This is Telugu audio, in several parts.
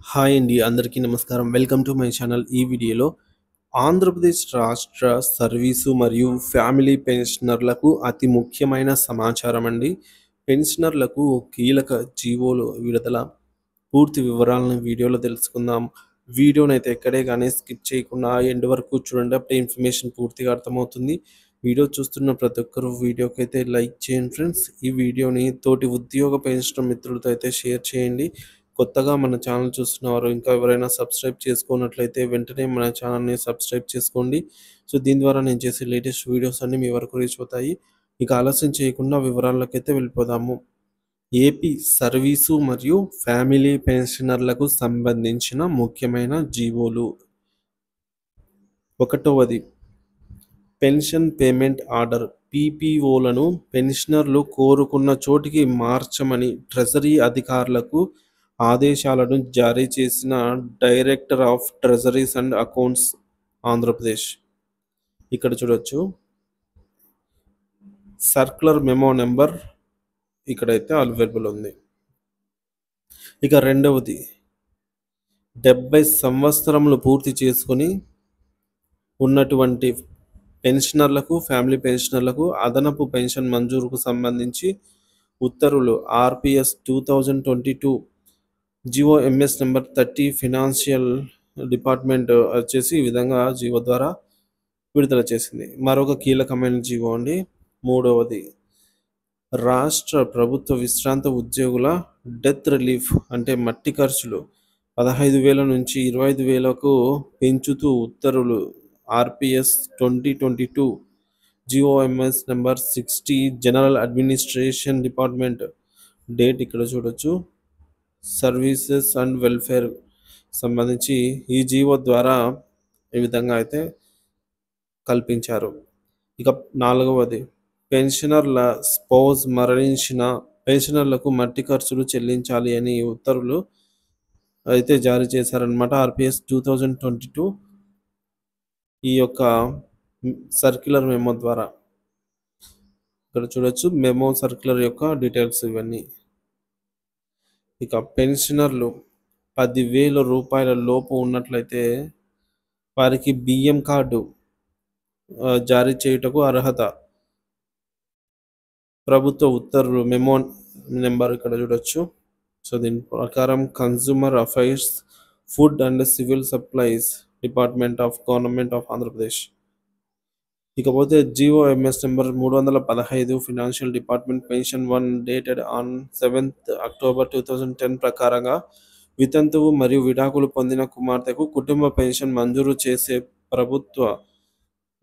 హాయ్ అండి, అందరికీ నమస్కారం. Welcome to my channel. ఈ వీడియోలో ఆంధ్రప్రదేశ్ రాష్ట్ర సర్వీసు మరియు ఫ్యామిలీ పెన్షనర్లకు అతి ముఖ్యమైన సమాచారం అండి. పెన్షనర్లకు కీలక జీవోలు విడుదల. పూర్తి వివరాలను వీడియోలో తెలుసుకుందాం. వీడియోనైతే ఎక్కడే కానీ స్కిప్ చేయకుండా ఎండ్ వరకు చూడండి. అప్పుడే ఇన్ఫర్మేషన్ పూర్తిగా అర్థమవుతుంది. వీడియో చూస్తున్న ప్రతి ఒక్కరు వీడియోకైతే లైక్ చేయండి ఫ్రెండ్స్. ఈ వీడియోని తోటి ఉద్యోగ పెన్షన్ మిత్రులతో అయితే షేర్ చేయండి. కొత్తగా మన ఛానల్ చూస్తున్నవారు ఇంకా ఎవరైనా సబ్స్క్రైబ్ చేసుకున్నట్లయితే వెంటనే మన ఛానల్ని సబ్స్క్రైబ్ చేసుకోండి. సో దీని ద్వారా నేను చేసే లేటెస్ట్ వీడియోస్ అన్నీ మీ వరకు రీచ్ అవుతాయి. ఇక ఆలస్యం చేయకుండా వివరాలకైతే వెళ్ళిపోదాము. ఏపీ సర్వీసు మరియు ఫ్యామిలీ పెన్షనర్లకు సంబంధించిన ముఖ్యమైన జీవోలు. ఒకటవది, పెన్షన్ పేమెంట్ ఆర్డర్. పీపీఓలను పెన్షనర్లు కోరుకున్న చోటికి మార్చమని ట్రెజరీ అధికారులకు ఆదేశాలను జారీ చేసిన director of treasuries and accounts Andhra Pradesh. ఇక్కడ చూడొచ్చు సర్క్యులర్ మెమో నెంబర్ ఇక్కడైతే అవైలబుల్ ఉంది. ఇక రెండవది, 70 సంవత్సరములు పూర్తి చేసుకొని ఉన్నటువంటి పెన్షనర్లకు, ఫ్యామిలీ పెన్షనర్లకు అదనపు పెన్షన్ మంజూరుకు సంబంధించి ఉత్తర్వులు RPS 2022 GO MS number 30 financial department వచ్చేసి ఈ విధంగా జిఓ ద్వారా విడుదల చేసింది. మరొక కీలకమైన జిఓ అండి. మూడవది, రాష్ట్ర ప్రభుత్వ విశ్రాంత ఉద్యోగుల డెత్ రిలీఫ్ అంటే మట్టి ఖర్చులు 15,000 నుంచి 25,000కు పెంచుతూ ఉత్తర్వులు RPS 2022 GOMS number 60 general administration department. Date ఇక్కడ చూడొచ్చు. సర్వీసెస్ అండ్ వెల్ఫేర్ సంబంధించి ఈ జీవో ద్వారా ఈ విధంగా అయితే కల్పించారు. ఇక నాలుగవది, పెన్షనర్ల స్పౌజ్ మరణించిన పెన్షనర్లకు మట్టి ఖర్చులు చెల్లించాలి అని ఉత్తర్వులు అయితే జారీ చేశారనమాట. ఆర్పిఎస్ 2022 ఈ యొక్క సర్క్యులర్ మెమో ద్వారా. ఇక్కడ చూడొచ్చు మెమో సర్క్యులర్ యొక్క డీటెయిల్స్ ఇవన్నీ. ఇక పెన్షనర్లు 10,000 రూపాయల లోపు ఉన్నట్లయితే వారికి బియ్యం కార్డు జారీ చేయుటకు అర్హత. ప్రభుత్వ ఉత్తర్వులు మెమో నెంబర్ ఇక్కడ చూడొచ్చు. సో దీని ప్రకారం consumer affairs, food and civil supplies department of government of Andhra Pradesh. ఇకపోతే GOMS number 315 financial department pension 1 dated on 7th October 2010 ప్రకారంగా వితంతువు మరియు విడాకులు పొందిన కుమార్తెకు కుటుంబ పెన్షన్ మంజూరు చేసే ప్రభుత్వ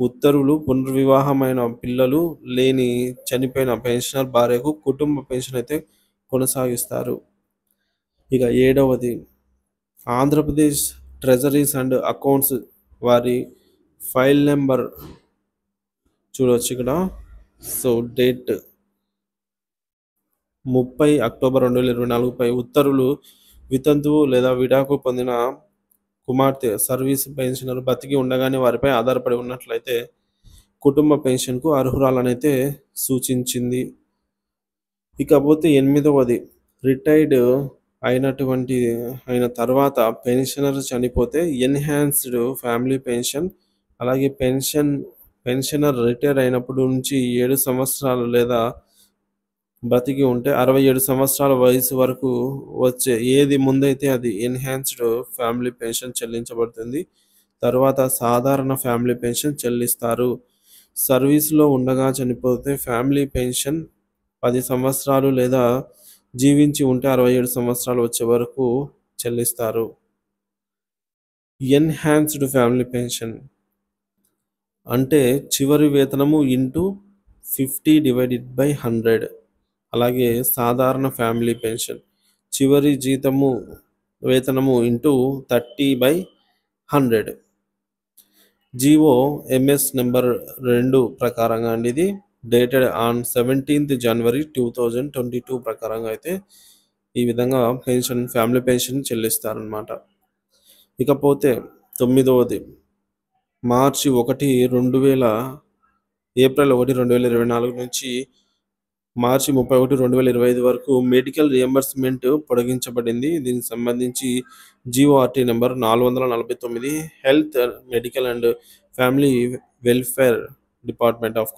ఉత్తర్వులు పునర్వివాహమైన పిల్లలు లేని చనిపోయిన పెన్షనర్ భార్యకు కుటుంబ పెన్షన్ అయితే కొనసాగిస్తారు. ఇక ఏడవది, ఆంధ్రప్రదేశ్ ట్రెజరీస్ అండ్ అకౌంట్స్ వారి ఫైల్ నెంబర్ చూడవచ్చు ఇక్కడ. సో డేట్ 30 October 2024పై ఉత్తర్వులు వితంతువు లేదా విడాకు పొందిన కుమార్తె సర్వీస్ పెన్షనర్ బతికి ఉండగానే వారిపై ఆధారపడి ఉన్నట్లయితే కుటుంబ పెన్షన్కు అర్హురాలనైతే సూచించింది. ఇకపోతే ఎనిమిదవది, రిటైర్డ్ అయిన తర్వాత పెన్షనర్ చనిపోతే ఎన్హాన్స్డ్ ఫ్యామిలీ పెన్షన్, అలాగే పెన్షనర్ రిటైర్ అయినప్పటి నుంచి 7 సంవత్సరాలు లేదా బతికి ఉంటే 67 సంవత్సరాల వయసు వరకు వచ్చే ఏది ముందైతే అది ఎన్హాన్స్డ్ ఫ్యామిలీ పెన్షన్ చెల్లించబడుతుంది. తర్వాత సాధారణ ఫ్యామిలీ పెన్షన్ చెల్లిస్తారు. సర్వీస్లో ఉండగా చనిపోతే ఫ్యామిలీ పెన్షన్ 10 సంవత్సరాలు లేదా జీవించి ఉంటే 67 సంవత్సరాలు వచ్చే వరకు చెల్లిస్తారు. ఎన్హాన్స్డ్ ఫ్యామిలీ పెన్షన్ అంటే చివరి వేతనము ఇంటూ 50/100. అలాగే సాధారణ ఫ్యామిలీ పెన్షన్ చివరి వేతనము ఇంటూ 30/100. జిఓ ఎంఎస్ నెంబర్ 2 ప్రకారంగా అండి ఇది డేటెడ్ ఆన్ 17th January 2022 ప్రకారంగా అయితే ఈ విధంగా ఫ్యామిలీ పెన్షన్ చెల్లిస్తారనమాట. ఇకపోతే 9వది, ఏప్రిల్ 1, 2024 నుంచి మార్చి 31, 2025 వరకు మెడికల్ రియంబర్స్మెంట్ పొడిగించబడింది. దీనికి సంబంధించి GORT number 449 health, medical and family welfare department of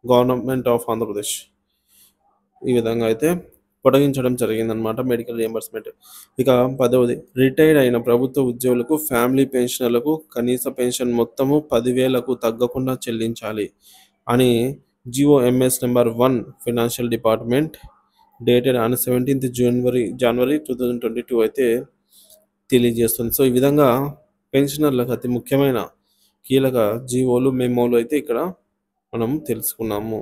government of Andhra Pradesh ఈ విధంగా అయితే పొడిగించడం జరిగిందనమాట మెడికల్ రియంబర్స్మెంట్. ఇక 10వది రిటైర్డ్ అయిన ప్రభుత్వ ఉద్యోగులకు, ఫ్యామిలీ పెన్షనర్లకు కనీస పెన్షన్ మొత్తము 10,000కు తగ్గకుండా చెల్లించాలి అని GOMS number 1 financial department dated on 17th జనవరి 2022 అయితే తెలియజేస్తుంది. సో ఈ విధంగా పెన్షనర్లకు అతి ముఖ్యమైన కీలక జీవోలు, మెమోలు అయితే ఇక్కడ మనం తెలుసుకున్నాము.